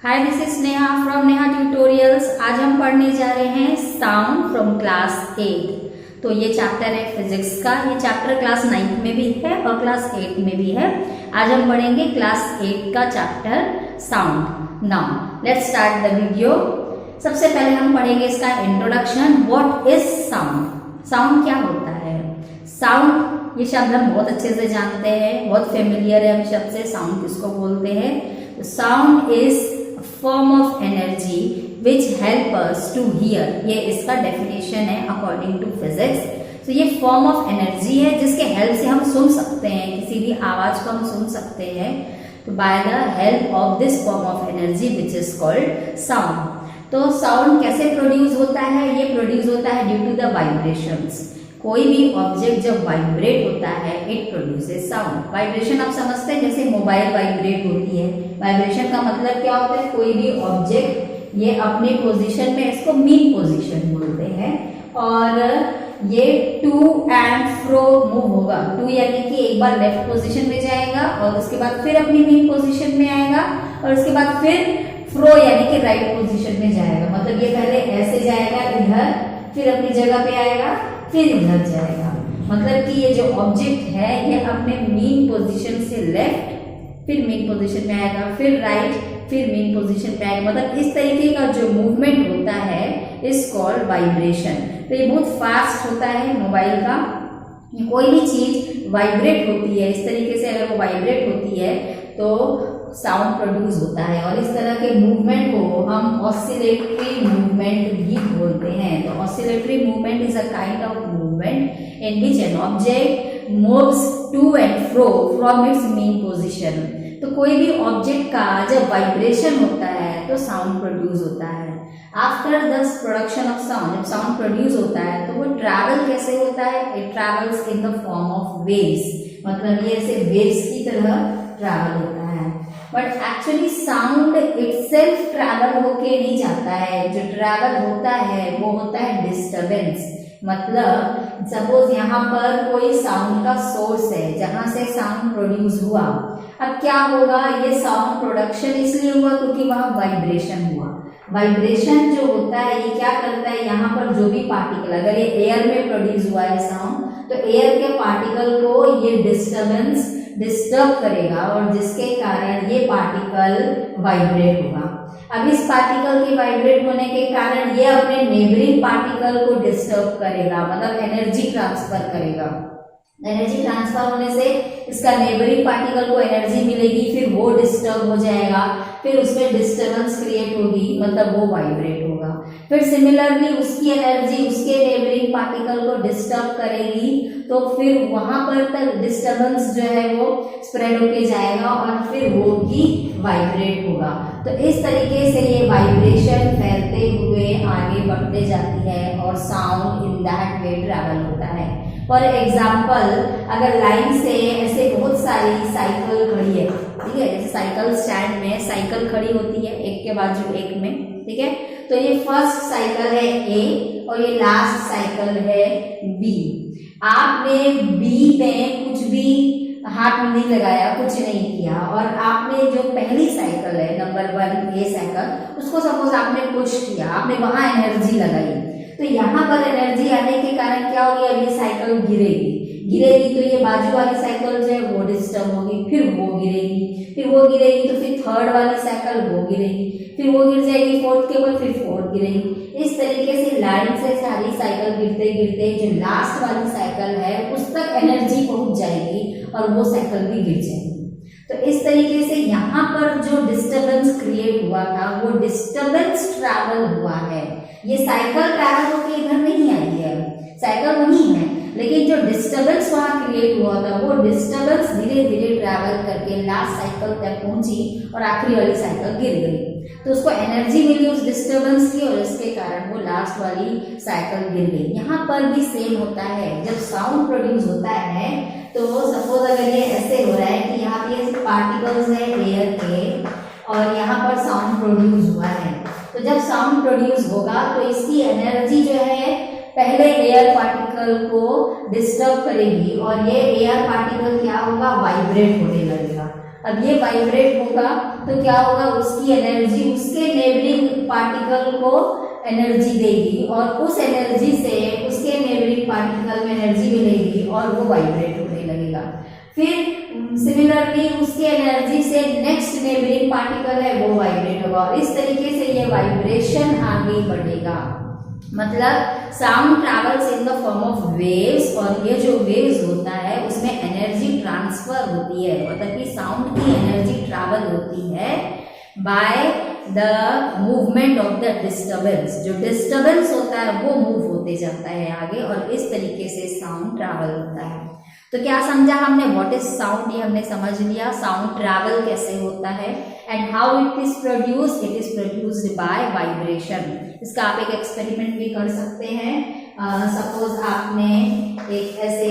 Hi, this is Neha from Neha tutorials. आज हम पढ़ने जा रहे हैं साउंड फ्रॉम क्लास 8। तो ये चैप्टर है फिजिक्स का। ये चैप्टर क्लास 9 में भी है और क्लास 8 में भी है। आज हम पढ़ेंगे क्लास 8 का chapter sound. Now let's start the video. सबसे पहले हम पढ़ेंगे इसका introduction. What is sound? Sound क्या होता है? साउंड, ये शब्द हम बहुत अच्छे से जानते हैं, बहुत फेमिलियर है हम शब्द से। साउंड किसको बोलते हैं? Sound is form of energy which help us to hear. ये इसका डेफिनेशन है अकॉर्डिंग टू फिजिक्स। तो ये फॉर्म ऑफ एनर्जी है जिसके हेल्प से हम सुन सकते हैं, किसी भी आवाज को हम सुन सकते हैं। तो by the help of this form of energy which is called sound. तो साउंड कैसे प्रोड्यूस होता है? ये प्रोड्यूस होता है ड्यू टू द वाइब्रेशंस। कोई भी ऑब्जेक्ट जब वाइब्रेट होता है इट प्रोड्यूसेस साउंड। वाइब्रेशन आप समझते हैं, जैसे मोबाइल वाइब्रेट होती है। वाइब्रेशन का मतलब क्या होता है? कोई भी ऑब्जेक्ट ये अपने पोजीशन में, इसको मीन पोजीशन बोलते हैं, और ये टू एंड फ्रो मूव होगा। टू यानी कि एक बार लेफ्ट पोजीशन में जाएगा और उसके बाद फिर अपनी मीन पोजीशन में आएगा और उसके बाद फिर फ्रो यानी कि राइट पोजीशन में जाएगा। मतलब ये पहले ऐसे जाएगा इधर, फिर अपनी जगह पे आएगा, फिर इधर जाएगा। मतलब कि ये जो ऑब्जेक्ट है ये अपने मीन पोजीशन से लेफ्ट, फिर मीन पोजीशन में आएगा, फिर राइट, फिर मीन पोजीशन में आएगा। मतलब इस तरीके का जो मूवमेंट होता है इज कॉल्ड वाइब्रेशन। तो ये बहुत फास्ट होता है मोबाइल का। कोई भी चीज वाइब्रेट होती है, इस तरीके से अगर वो वाइब्रेट होती है तो साउंड प्रोड्यूस होता है। और इस तरह के मूवमेंट को हम ऑसिलेटरी मूवमेंट भी बोलते हैं। तो oscillatory movement is a kind of movement in which an object moves to and fro from its mean position. तो कोई भी ऑब्जेक्ट का जब वाइब्रेशन होता है तो साउंड प्रोड्यूस होता है। After the production of sound, जब साउंड प्रोड्यूस होता है तो वो ट्रैवल कैसे होता है? It travels in the form of waves. मतलब ये ऐसे वेव्स की तरह ट्रैवल होता है। But actually sound itself travel होके नहीं जाता है। जो ट्रैवल होता है वो होता है डिस्टरबेंस। मतलब सपोज यहाँ पर कोई साउंड का सोर्स है जहां से साउंड प्रोड्यूस हुआ। अब क्या होगा? ये साउंड प्रोडक्शन इसलिए हुआ क्योंकि वहां वाइब्रेशन हुआ। वाइब्रेशन जो होता है ये क्या करता है? यहाँ पर जो भी पार्टिकल, अगर ये एयर में प्रोड्यूस हुआ है साउंड, तो एयर के पार्टिकल को ये डिस्टर्बेंस डिस्टर्ब करेगा और जिसके कारण ये पार्टिकल वाइब्रेट होगा। अब इस पार्टिकल के वाइब्रेट होने के कारण ये अपने नेबरिंग पार्टिकल को डिस्टर्ब करेगा, मतलब एनर्जी ट्रांसफर करेगा। एनर्जी ट्रांसफर होने से इसका नेबरिंग पार्टिकल को एनर्जी मिलेगी, फिर वो डिस्टर्ब हो जाएगा, फिर उसमें डिस्टर्बेंस क्रिएट होगी, मतलब वो वाइब्रेट होगा। फिर सिमिलरली उसकी एनर्जी उसके नेबरिंग पार्टिकल को डिस्टर्ब करेगी, तो फिर वहां पर तक डिस्टर्बेंस जो है वो स्प्रेड होके जाएगा और फिर वो भी वाइब्रेट होगा। तो इस तरीके से ये वाइब्रेशन फैलते हुए आगे बढ़ते जाती है और sound in that way travel होता है। फॉर एग्जाम्पल, अगर लाइन से ऐसे बहुत सारी साइकिल खड़ी है, ठीक है, जैसे साइकिल स्टैंड में साइकिल खड़ी होती है एक के बाजू एक में, ठीक है, तो ये फर्स्ट साइकिल है ए और ये लास्ट साइकिल है बी। आपने बी में कुछ भी हाथ में नहीं लगाया, कुछ नहीं किया, और आपने जो पहली साइकिल है नंबर 1 ए साइकिल, उसको सपोज आपने पुश किया, आपने वहां एनर्जी लगाई, तो यहाँ पर एनर्जी आने के कारण क्या होगी? अब ये साइकिल गिरेगी तो ये बाजू वाली साइकिल जो है वो डिस्टर्ब होगी, फिर वो गिरेगी तो फिर थर्ड वाली साइकिल वो गिरेगी, फिर वो गिर जाएगी फोर्थ के ऊपर, फिर फोर्थ गिरेगी। इस तरीके से लाइन से सारी साइकिल गिरते गिरते जो लास्ट वाली साइकिल है उस तक एनर्जी पहुंच जाएगी और वो साइकिल भी गिर जाएगी। तो इस तरीके से यहाँ पर जो डिस्टर्बेंस क्रिएट हुआ था वो डिस्टर्बेंस ट्रैवल हुआ है। ये साइकिल ट्रैवल होकर इधर नहीं आई है, साइकिल वही है, लेकिन जो डिस्टर्बेंस वहां क्रिएट हुआ था वो डिस्टर्बेंस धीरे धीरे ट्रैवल करके लास्ट साइकिल तक पहुंची और आखिरी वाली साइकिल गिर गई। तो उसको एनर्जी मिली उस डिस्टर्बेंस की और इसके कारण वो लास्ट वाली साइकिल गिर गई। यहाँ पर भी सेम होता है। जब साउंड प्रोड्यूस होता है तो सपोज अगर ये ऐसे हो रहा है कि यहाँ पे पार्टिकल्स है एयर के और यहाँ पर साउंड प्रोड्यूस हुआ है, तो जब साउंड प्रोड्यूस होगा तो इसकी एनर्जी जो है पहले एयर पार्टिकल को डिस्टर्ब करेगी और ये एयर पार्टिकल क्या होगा? वाइब्रेट होने लगेगा। अब ये वाइब्रेट होगा तो क्या होगा, उसकी एनर्जी उसके नेबरिंग पार्टिकल को एनर्जी देगी और उस एनर्जी से उसके नेबरिंग पार्टिकल में एनर्जी मिलेगी और वो वाइब्रेट होने लगेगा। फिर सिमिलरली उसके एनर्जी से नेक्स्ट नेबरिंग पार्टिकल है वो वाइब्रेट होगा और इस तरीके से ये वाइब्रेशन आगे बढ़ेगा। मतलब sound travels in the form of waves और ये जो वेव्स होता है उसमें एनर्जी ट्रांसफर होती है, मतलब कि साउंड की एनर्जी ट्रैवल होती है by the movement of the disturbance. जो डिस्टर्बेंस होता है वो मूव होते जाता है आगे और इस तरीके से साउंड ट्रैवल होता है। तो क्या समझा हमने, व्हाट इज साउंड, ये हमने समझ लिया। साउंड ट्रैवल कैसे होता है and how it is produced, it is produced by vibration. इसका आप एक एक्सपेरिमेंट भी कर सकते हैं। सपोज आपने एक ऐसे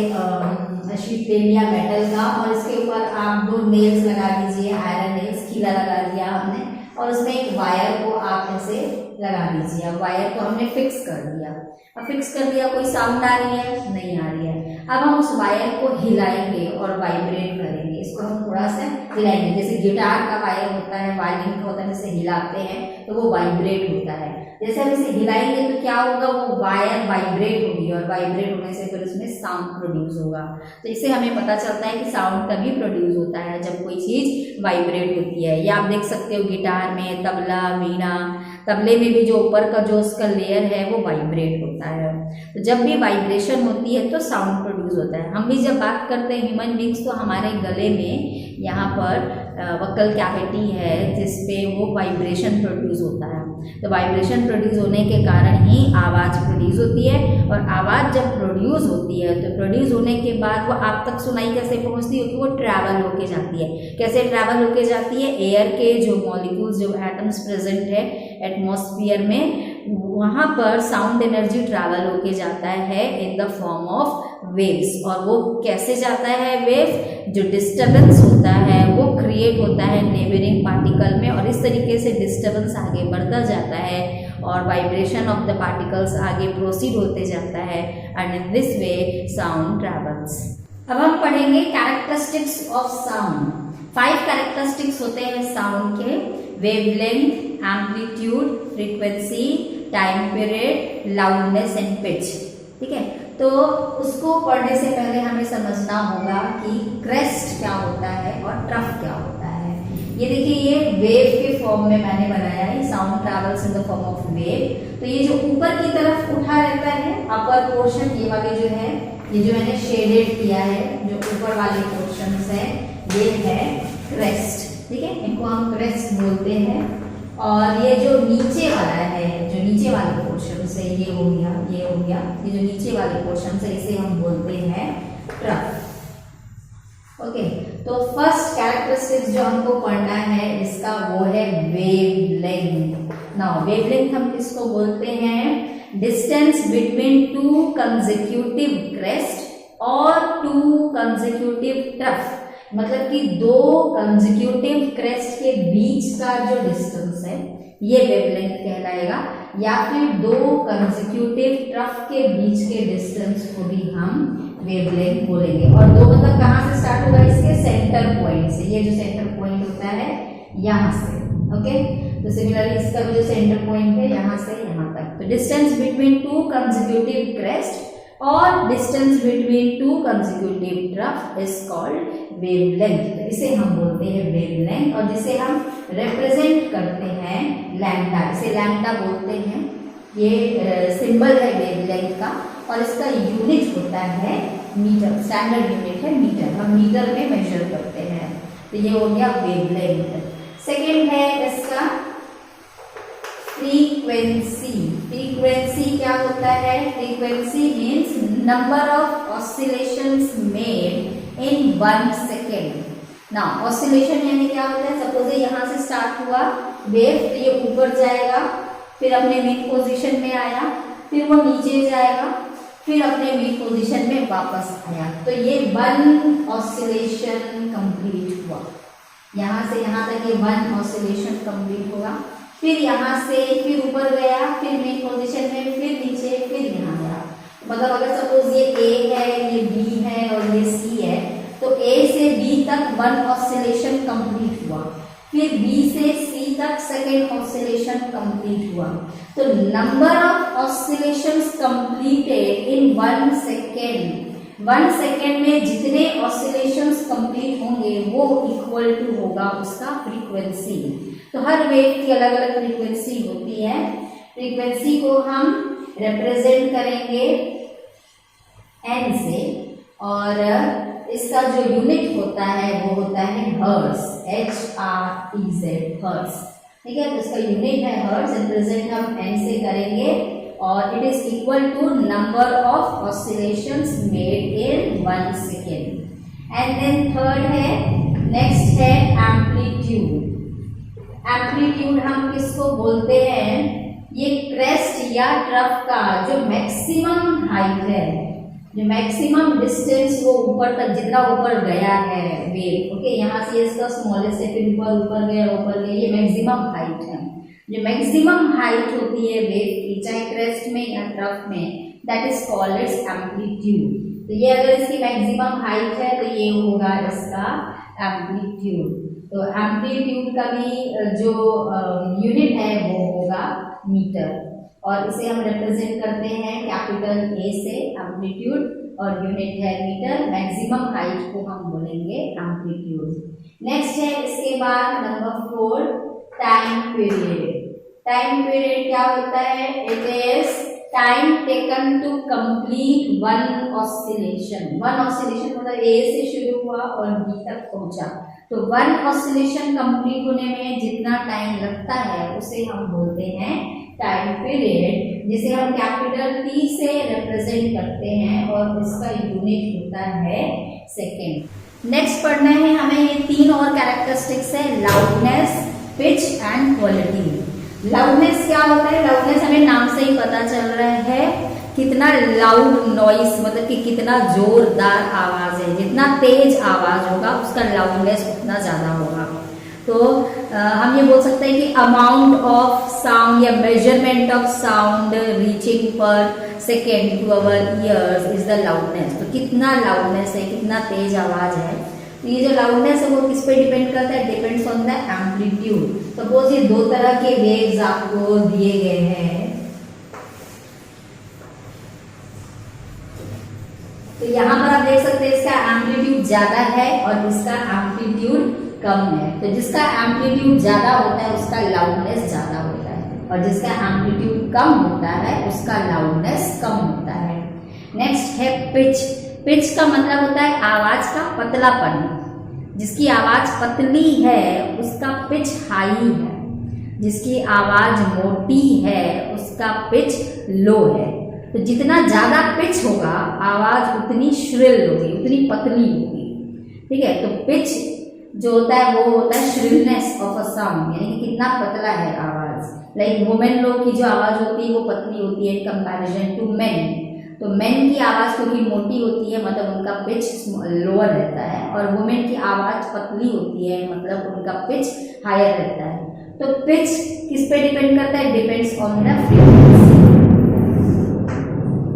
शीट ले लिया मेटल का और इसके ऊपर आप 2 नेल्स लगा दीजिए, आयरन नेल्स, खीला लगा दिया हमने और उसमें एक वायर को आप ऐसे लगा दीजिए। अब वायर को हमने फिक्स कर दिया, अब फिक्स कर दिया, कोई साउंड आ रही है, नहीं आ रही है। अब हम उस वायर को हिलाएंगे और वाइब्रेट करेंगे, इसको हम थोड़ा सा हिलाएंगे, jैसे गिटार का वायर होता है, वायलिन का होता है, जैसे हिलाते हैं तो वो वाइब्रेट होता है। जैसे हम इसे हिलाएंगे तो क्या होगा, वो वायर वाइब्रेट होगी और वाइब्रेट होने से फिर उसमें साउंड प्रोड्यूस होगा। तो इससे हमें पता चलता है कि साउंड तभी प्रोड्यूस होता है जब कोई चीज वाइब्रेट होती है। या आप देख सकते हो गिटार में, तबला, वीणा, तबले में भी जो ऊपर का जो उसका लेयर है वो वाइब्रेट होता है। तो जब भी वाइब्रेशन होती है तो साउंड प्रोड्यूस होता है। हम भी जब बात करते हैं ह्यूमन बींग्स तो हमारे गले में यहाँ पर वोकल कैविटी है जिसपे वो वाइब्रेशन प्रोड्यूस होता है। तो वाइब्रेशन प्रोड्यूस होने के कारण ही आवाज़ प्रोड्यूस होती है और आवाज़ जब प्रोड्यूस होती है तो प्रोड्यूस होने के बाद वो आप तक सुनाई कैसे पहुँचती है, कि वो ट्रैवल होके जाती है। कैसे ट्रैवल होके जाती है, एयर के जो मॉलिक्यूल्स, जो एटम्स प्रेजेंट है एटमॉस्फेयर में, वहाँ पर साउंड एनर्जी ट्रैवल होके जाता है in the form of waves. और वो कैसे जाता है वेव, जो डिस्टर्बेंस होता है वो क्रिएट होता है नेबरिंग पार्टिकल में और इस तरीके से डिस्टर्बेंस आगे बढ़ता जाता है और वाइब्रेशन ऑफ द पार्टिकल्स आगे प्रोसीड होते जाता है and in this way sound travels. अब हम पढ़ेंगे कैरेक्टरिस्टिक्स ऑफ साउंड। 5 कैरेक्टरिस्टिक्स होते हैं साउंड के, wavelength, amplitude, frequency, time period, loudness and pitch. ठीक है, तो उसको पढ़ने से पहले हमें समझना होगा कि क्रेस्ट क्या होता है और ट्रफ क्या होता है। ये देखिए, ये वेव के फॉर्म में मैंने बनाया है, sound travels in the form of wave. तो ये जो ऊपर की तरफ उठा रहता है अपर पोर्शन, ये वाले जो है, ये जो मैंने शेडेड किया है, जो ऊपर वाले पोर्शन है, ये है क्रेस्ट। ठीक है, इनको हम क्रेस्ट बोलते हैं। और ये जो नीचे वाला है, जो नीचे वाले पोर्शन से, ये हो गया, ये हो गया, ये जो नीचे वाले पोर्शन से, इसे हम बोलते हैं ट्रफ। ओके, तो फर्स्ट कैरेक्टरिस्टिक्स जो हमको पढ़ना है इसका वो है वेवलेंथ। नाउ वेवलेंथ हम किसको बोलते हैं, डिस्टेंस बिटवीन 2 कंसेक्यूटिव क्रेस्ट और 2 कंसेक्यूटिव ट्रफ। मतलब कि 2 कंसेक्यूटिव क्रेस्ट के बीच का जो डिस्टेंस है ये वेवलेंथ कहलाएगा, या फिर 2 कंसेक्यूटिव ट्रफ के बीच के डिस्टेंस को भी हम वेवलेंथ बोलेंगे। और 2 मतलब कहाँ से स्टार्ट होगा, इसके सेंटर पॉइंट से, ये जो सेंटर पॉइंट होता है यहाँ से। ओके, तो सिमिलरली इसका भी जो सेंटर पॉइंट है यहाँ से यहाँ तक। तो डिस्टेंस बिटवीन 2 कंसेक्यूटिव क्रेस्ट और distance between 2 consecutive trough is called wavelength. इसे हम बोलते हैं वेवलेंथ और जिसे हम रिप्रेजेंट करते हैं लैम्डा, इसे लैम्डा बोलते हैं। ये सिंबल है वेवलेंथ का और इसका यूनिट होता है मीटर, स्टैंडर्ड यूनिट है मीटर, हम मीटर में मेजर करते हैं। तो ये हो गया वेवलेंथ। सेकेंड है इसका फ्रीक्वेंसी। फ्रीक्वेंसी क्या होता है, frequency means number of oscillations made in 1 second. ना ऑसिलेशन यानी क्या होता है, सपोज यहाँ से स्टार्ट हुआ वेव, तो ये ऊपर जाएगा, फिर अपने मेन पोजीशन में आया, फिर वो नीचे जाएगा, फिर अपने मेन पोजीशन में वापस आया। तो ये 1 ऑसिलेशन कंप्लीट हुआ। यहाँ से यहाँ तक ये 1 ऑसिलेशन कंप्लीट हुआ। फिर यहाँ से फिर ऊपर गया, फिर मेन पोजीशन में, फिर नीचे, फिर यहाँ गया। मतलब अगर सपोज ये A है, ये B है और ये C है, तो A से B तक 1 ऑसिलेशन कंप्लीट हुआ। फिर B से C तक सेकेंड ऑसिलेशन कंप्लीट हुआ। तो number of oscillations completed in 1 second, 1 second में जितने ऑसिलेशंस कंप्लीट होंगे वो इक्वल टू होगा उसका फ्रीक्वेंसी। तो हर वेव की अलग अलग फ्रीक्वेंसी होती है। फ्रीक्वेंसी को हम रिप्रेजेंट करेंगे n से, और इसका जो यूनिट होता है वो होता है हर्ट्ज, HRTZ, हर्ट्ज। ठीक है, तो इसका यूनिट है हर्ट्ज, रिप्रेजेंट हम n से करेंगे, और it is equal to number of oscillations made in 1 second. And then third है, नेक्स्ट है एम्पलीट्यूड। एम्पलीट्यूड हम किसको बोलते हैं? ये क्रेस्ट या ट्रफ का जो मैक्सिमम हाइट है, जो मैक्सिमम डिस्टेंस वो ऊपर तक जितना ऊपर गया है वेव, ओके, यहाँ से इसका स्मॉलेस्ट है, फिर ऊपर गया, ये मैक्सिमम हाइट है। जो मैक्सिमम हाइट होती है वेव की, चाहे क्रेस्ट में या ट्रफ में, that is called its amplitude. तो ये अगर इसकी मैक्सिमम हाइट है तो ये होगा इसका एम्पलीट्यूड। तो एम्पलीट्यूड का भी जो यूनिट है वो होगा मीटर, और इसे हम रिप्रेजेंट करते हैं कैपिटल A से एम्पलीट्यूड, और यूनिट है मीटर। मैक्सिमम हाइट को हम बोलेंगे एम्पलीट्यूड। नेक्स्ट है इसके बाद number 4, time period. Time period क्या होता है? It is time taken to complete one oscillation. One oscillation मतलब A से शुरू हुआ और B तक पहुंचा, तो वन ऑसिलेशन कंप्लीट होने में जितना टाइम लगता है उसे हम बोलते हैं टाइम पीरियड, जिसे हम कैपिटल T से रिप्रेजेंट करते हैं, और इसका यूनिट होता है सेकेंड। नेक्स्ट पढ़ना है हमें ये 3 और कैरेक्टरिस्टिक्स है, loudness, pitch and quality. Loudness क्या होता है? लाउडनेस हमें नाम से ही पता चल रहा है कितना लाउड नॉइस, मतलब कि कितना जोरदार आवाज है। जितना तेज आवाज होगा उसका लाउडनेस उतना ज्यादा होगा। तो हम ये बोल सकते हैं कि अमाउंट ऑफ साउंड या measurement of sound reaching per second to our ears is the loudness. तो कितना लाउडनेस है, कितना तेज आवाज है। तो ये जो लाउडनेस है वो किस पे डिपेंड करता है? Depends on the amplitude. Suppose ये 2 तरह के वेव्स आपको दिए गए हैं, तो यहाँ पर आप देख सकते हैं इसका एम्पलीट्यूड ज्यादा है और इसका एम्पलीट्यूड कम है। तो जिसका एम्पलीट्यूड ज्यादा होता है उसका लाउडनेस ज्यादा होता है, और जिसका एम्पलीट्यूड कम होता है उसका लाउडनेस कम होता है। नेक्स्ट है पिच। पिच का मतलब होता है आवाज का पतलापन। जिसकी आवाज पतली है उसका पिच हाई है, जिसकी आवाज मोटी है उसका पिच लो है। तो जितना ज्यादा पिच होगा आवाज उतनी श्रिल होगी, उतनी पतली होगी। ठीक है, तो पिच जो होता है वो होता है श्रिलनेस ऑफ अ साउंड, यानी कि कितना पतला है आवाज। लाइक वुमेन लोग की जो आवाज होती है वो पतली होती है इन कंपैरिजन टू मेन। तो मेन की आवाज क्योंकि मोटी होती है मतलब उनका पिच लोअर रहता है, और वुमेन की आवाज पतली होती है मतलब उनका पिच हायर रहता है। तो पिच किस पे डिपेंड करता है? Depends on the frequency.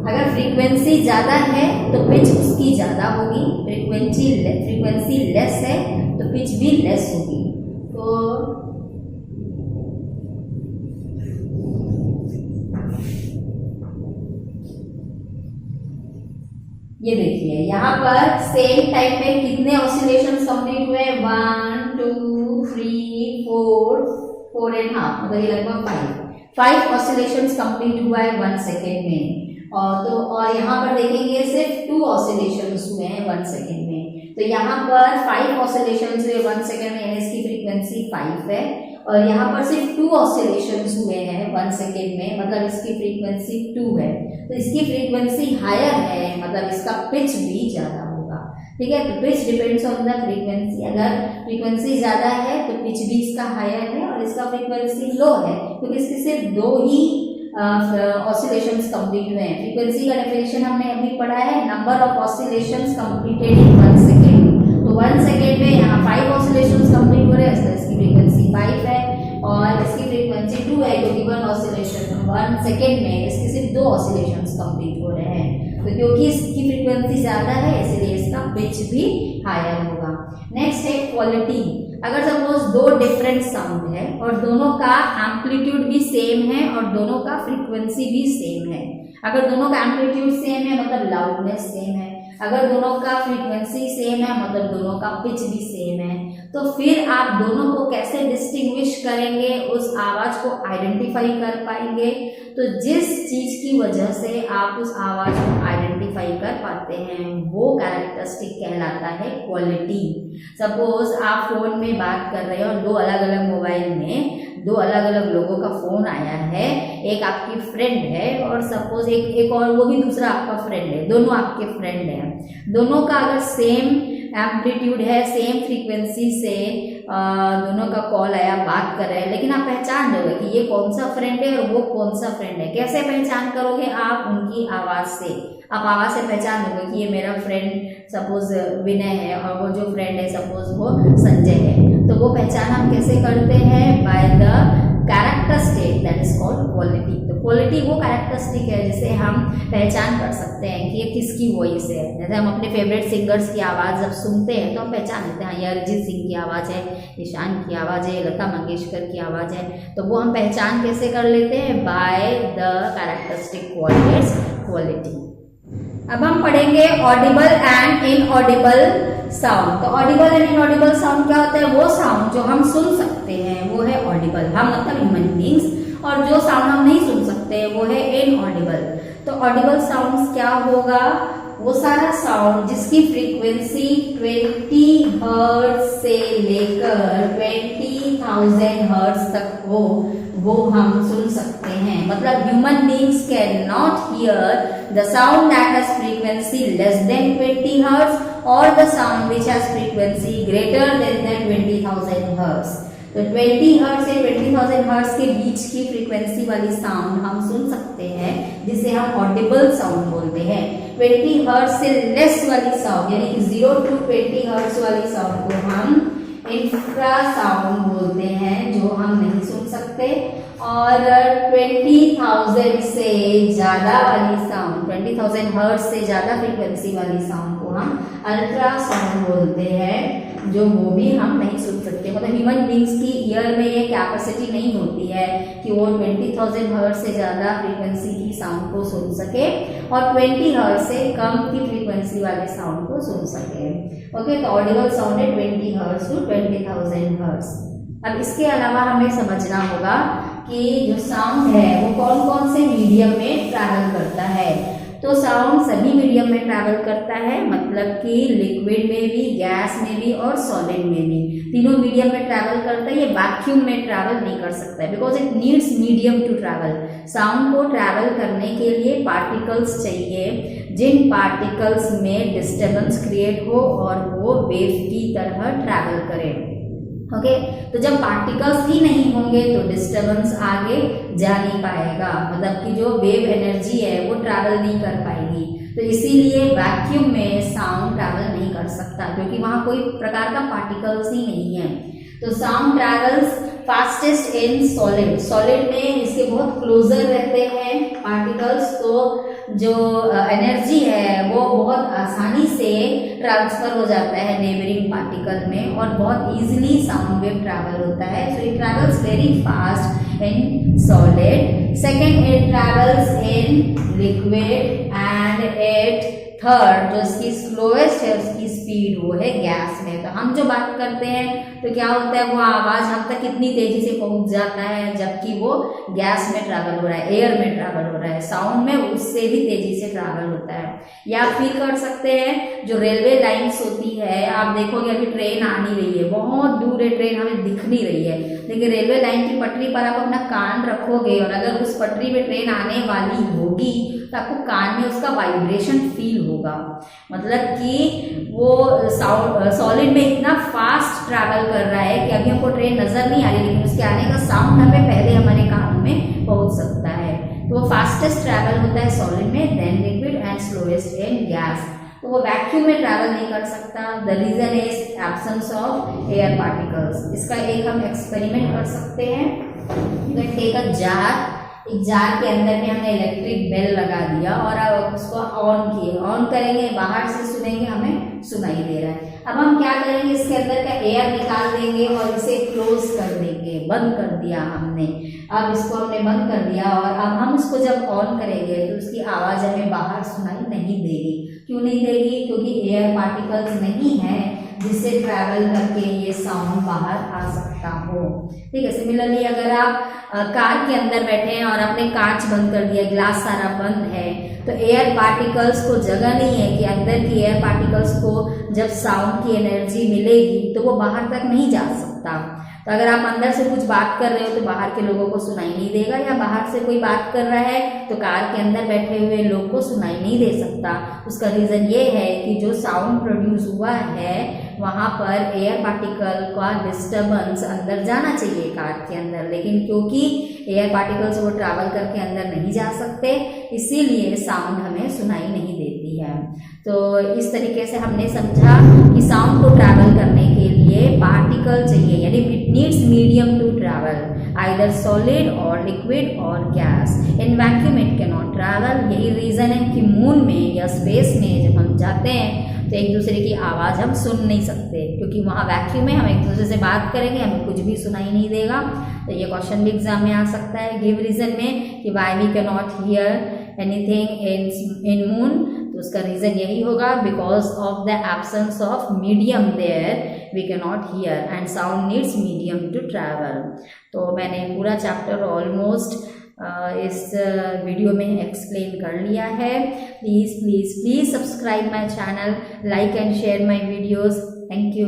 अगर फ्रीक्वेंसी ज्यादा है तो पिच उसकी ज्यादा होगी, फ्रीक्वेंसी लेस है तो पिच भी लेस होगी। तो ये देखिए यहाँ पर सेम टाइम पे कितने ऑसिलेशंस कंप्लीट हुए? 1 2 3 4 एंड हाफ, मतलब ये लगभग 5 ऑसिलेशंस कंप्लीट हुआ है 1 सेकेंड में। और यहाँ पर देखेंगे सिर्फ 2 ऑसिलेशंस हुए हैं 1 सेकेंड में। तो यहाँ पर 5 ऑसिलेशंस हुए 1 सेकेंड में, इसकी फ्रीक्वेंसी 5 है, और यहाँ पर सिर्फ 2 ऑसिलेशंस हुए हैं 1 सेकेंड में, मतलब इसकी फ्रीक्वेंसी 2 है। तो इसकी फ्रीक्वेंसी हायर है मतलब इसका पिच भी ज्यादा होगा। ठीक है, तो pitch depends on the frequency. अगर फ्रीक्वेंसी ज्यादा है तो पिच भी इसका हायर है, और इसका फ्रीक्वेंसी लो है क्योंकि इसके सिर्फ 2 ही ऑसिलेशंस कंप्लीट हुए हैं। फ्रीक्वेंसी का डेफिनेशन हमने अभी पढ़ा है, number of oscillations completed in 1 second. तो 1 सेकेंड में यहाँ 5 ऑसिलेशंस कंप्लीट हो रहे हैं, तो इसकी फ्रीक्वेंसी 5 है, और इसकी फ्रीक्वेंसी 2 है क्योंकि 1 ऑसिलेशन 1 सेकेंड में इसके सिर्फ 2 ऑसिलेशंस कंप्लीट हो रहे हैं। तो क्योंकि इसकी फ्रीक्वेंसी ज्यादा है इसलिए इसका पिच भी हायर होगा। नेक्स्ट है क्वालिटी। अगर सपोज दो डिफरेंट साउंड है और दोनों का एम्पलीट्यूड भी सेम है और दोनों का फ्रीक्वेंसी भी सेम है, अगर दोनों का एम्पलीट्यूड सेम है मतलब लाउडनेस सेम है, अगर दोनों का फ्रीक्वेंसी सेम है मतलब दोनों का पिच भी सेम है, तो फिर आप दोनों को कैसे डिस्टिंग्विश करेंगे, उस आवाज को आइडेंटिफाई कर पाएंगे। तो जिस चीज की वजह से आप उस आवाज को आइडेंटिफाई कर पाते हैं वो कैरेक्टरिस्टिक कहलाता है क्वालिटी। सपोज आप फोन में बात कर रहे हो, दो अलग अलग मोबाइल में दो अलग अलग लोगों का फोन आया है, एक आपकी फ्रेंड है और सपोज एक और वो भी दूसरा आपका फ्रेंड है, दोनों आपके फ्रेंड हैं, दोनों का अगर सेम एम्पलीट्यूड है, सेम फ्रीक्वेंसी से दोनों का कॉल आया, बात कर रहे हैं, लेकिन आप पहचान लोगे कि ये कौन सा फ्रेंड है और वो कौन सा फ्रेंड है। कैसे पहचान करोगे आप? उनकी आवाज से। आप आवाज से पहचान लोगे कि ये मेरा फ्रेंड सपोज विनय है और वो जो फ्रेंड है सपोज वो संजय है। तो वो पहचान हम कैसे करते हैं? By the characteristic that is called quality. तो क्वालिटी वो कैरेक्टरिस्टिक है जिसे हम पहचान कर सकते हैं कि ये किसकी वॉइस है। जैसे हम अपने फेवरेट सिंगर्स की आवाज़ जब सुनते हैं तो हम पहचान लेते हैं, ये अरिजीत सिंह की आवाज़ है, ईशान की आवाज़ है, लता मंगेशकर की आवाज़ है। तो वो हम पहचान कैसे कर लेते हैं? By the characteristic qualities quality. अब हम पढ़ेंगे ऑडिबल एंड इनऑडिबल साउंड। तो ऑडिबल एंड इनऑडिबल साउंड क्या होता है? वो साउंड जो हम सुन सकते हैं वो है ऑडिबल, हम मतलब ह्यूमन बीइंग्स, और जो साउंड हम नहीं सुन सकते वो है इनऑडिबल। तो ऑडिबल साउंड्स क्या होगा? वो सारा साउंड जिसकी फ्रीक्वेंसी 20 हर्ट्ज से लेकर 20,000 हर्ट्ज तक हो वो हम सुन सकते हैं। मतलब human beings can not hear the sound that has frequency less than 20 hertz और the sound which has frequency greater than 20,000 hertz. तो 20 हर्ट्ज से 20,000 हर्ट्ज के बीच की फ्रीक्वेंसी वाली साउंड हम सुन सकते हैं जिसे हम ऑडिबल साउंड बोलते हैं। 20 हर्ट्ज से लेस वाली साउंड यानी कि 0 to 20 हर्ट्ज वाली साउंड को हम इंफ्रा साउंड बोलते हैं, जो हम नहीं सुन सकते। और 20,000 से ज्यादा वाली साउंड, 20,000 हर्ट्ज से ज्यादा फ्रीक्वेंसी वाली साउंड को हम अल्ट्रा साउंड बोलते हैं, जो वो भी हम नहीं सुन सकते। मतलब ह्यूमन बीइंग्स की ईयर में ये कैपेसिटी नहीं होती है कि वो 20,000 हर्ट्ज से ज्यादा फ्रीक्वेंसी की साउंड को सुन सके और 20 हर्ट्ज से कम की फ्रीक्वेंसी वाले साउंड को सुन सके। ओके, तो ऑडिबल साउंड है 20 हर्ट्ज टू 20,000 हर्ट्ज। अब इसके अलावा हमें समझना होगा कि जो साउंड है वो कौन कौन से मीडियम में ट्रैवल करता है। तो साउंड सभी मीडियम में ट्रैवल करता है, मतलब कि लिक्विड में भी, गैस में भी और सॉलिड में भी, तीनों मीडियम में ट्रैवल करता है। ये वैक्यूम में ट्रैवल नहीं कर सकता है because it needs medium to travel. Sound को ट्रैवल करने के लिए पार्टिकल्स चाहिए, जिन पार्टिकल्स में डिस्टर्बेंस क्रिएट हो और वो वेव की तरह ट्रैवल करे। ओके, तो जब पार्टिकल्स ही नहीं होंगे तो डिस्टर्बेंस आगे जा नहीं पाएगा, मतलब कि जो वेव एनर्जी है वो ट्रैवल नहीं कर पाएगी। तो इसीलिए वैक्यूम में साउंड ट्रैवल नहीं कर सकता क्योंकि वहां कोई प्रकार का पार्टिकल्स ही नहीं है। तो sound travels fastest in solid. Solid में इसके बहुत क्लोजर रहते हैं पार्टिकल्स, तो जो एनर्जी है वो बहुत आसानी से ट्रांसफर हो जाता है नेबरिंग पार्टिकल में और बहुत इजीली साउंड वेव ट्रैवल होता है। So it travels very fast in solid. Second, it travels in liquid and it third, जो इसकी स्लोएस्ट है उसकी स्पीड वो है गैस में। तो हम जो बात करते हैं तो क्या होता है, वो आवाज हम तक कितनी तेजी से पहुंच जाता है जबकि वो गैस में ट्रैवल हो रहा है, एयर में ट्रैवल हो रहा है। साउंड में उससे भी तेजी से ट्रैवल होता है। या आप फील कर सकते हैं जो रेलवे लाइन्स होती है, आप देखोगे अभी ट्रेन आ नहीं रही है, बहुत दूर है ट्रेन, हमें दिख नहीं रही है, लेकिन रेलवे लाइन की पटरी पर आप अपना कान रखोगे और अगर उस पटरी पे ट्रेन आने वाली होगी तो आपको कान में उसका वाइब्रेशन फील होगा। मतलब कि वो सॉलिड में इतना फास्ट ट्रैवल कर रहा है कि अभी हमको ट्रेन नजर नहीं आ रही, लेकिन उसके आने का साउंड हमें पहले हमारे कानों में पहुंच सकता है। तो वो फास्टेस्ट ट्रैवल होता है सॉलिड में, then liquid and slowest in gas. तो वो वैक्यूम में ट्रैवल नहीं कर सकता। The reason is absence of air particles. इसका एक हम एक्सपेरिमेंट कर सकते हैं। टेक अ जार एक जार के अंदर में हमने इलेक्ट्रिक बेल लगा दिया और अब उसको ऑन किए, ऑन करेंगे, बाहर से सुनेंगे, हमें सुनाई दे रहा है। अब हम क्या करेंगे, इसके अंदर का एयर निकाल देंगे और इसे क्लोज कर देंगे, बंद कर दिया हमने। अब इसको हमने बंद कर दिया और अब हम इसको जब ऑन करेंगे तो उसकी आवाज़ हमें बाहर सुनाई नहीं देगी। क्यों नहीं देगी? क्योंकि एयर पार्टिकल्स नहीं है जिससे ट्रैवल करके ये साउंड बाहर आ सकता हो। ठीक है। सिमिलरली अगर आप कार के अंदर बैठे हैं और आपने कांच बंद कर दिया, ग्लास सारा बंद है, तो एयर पार्टिकल्स को जगह नहीं है कि अंदर की एयर पार्टिकल्स को जब साउंड की एनर्जी मिलेगी तो वो बाहर तक नहीं जा सकता। तो अगर आप अंदर से कुछ बात कर रहे हो तो बाहर के लोगों को सुनाई नहीं देगा, या बाहर से कोई बात कर रहा है तो कार के अंदर बैठे हुए लोग को सुनाई नहीं दे सकता। उसका रीज़न ये है कि जो साउंड प्रोड्यूस हुआ है वहाँ पर एयर पार्टिकल का डिस्टर्बेंस अंदर जाना चाहिए कार के अंदर, लेकिन क्योंकि एयर पार्टिकल्स वो ट्रैवल करके अंदर नहीं जा सकते, इसीलिए साउंड हमें सुनाई नहीं देती है। तो इस तरीके से हमने समझा कि साउंड को ट्रैवल करने के लिए पार्टिकल चाहिए, यानी it needs medium to travel, either solid और लिक्विड और gas. In vacuum it can not travel. यही रीज़न है कि मून में या स्पेस में जब हम जाते हैं तो एक दूसरे की आवाज़ हम सुन नहीं सकते, क्योंकि वहाँ वैक्यूम में हम एक दूसरे से बात करेंगे, हमें कुछ भी सुनाई नहीं देगा। तो ये क्वेश्चन भी एग्जाम में आ सकता है, गिव रीज़न में, कि why we can not hear anything in moon. तो उसका रीज़न यही होगा, because of the absence of medium there we can not hear and sound needs medium to travel. तो मैंने पूरा चैप्टर ऑलमोस्ट इस वीडियो में एक्सप्लेन कर लिया है। Please please please subscribe my channel, like and share my videos. Thank you.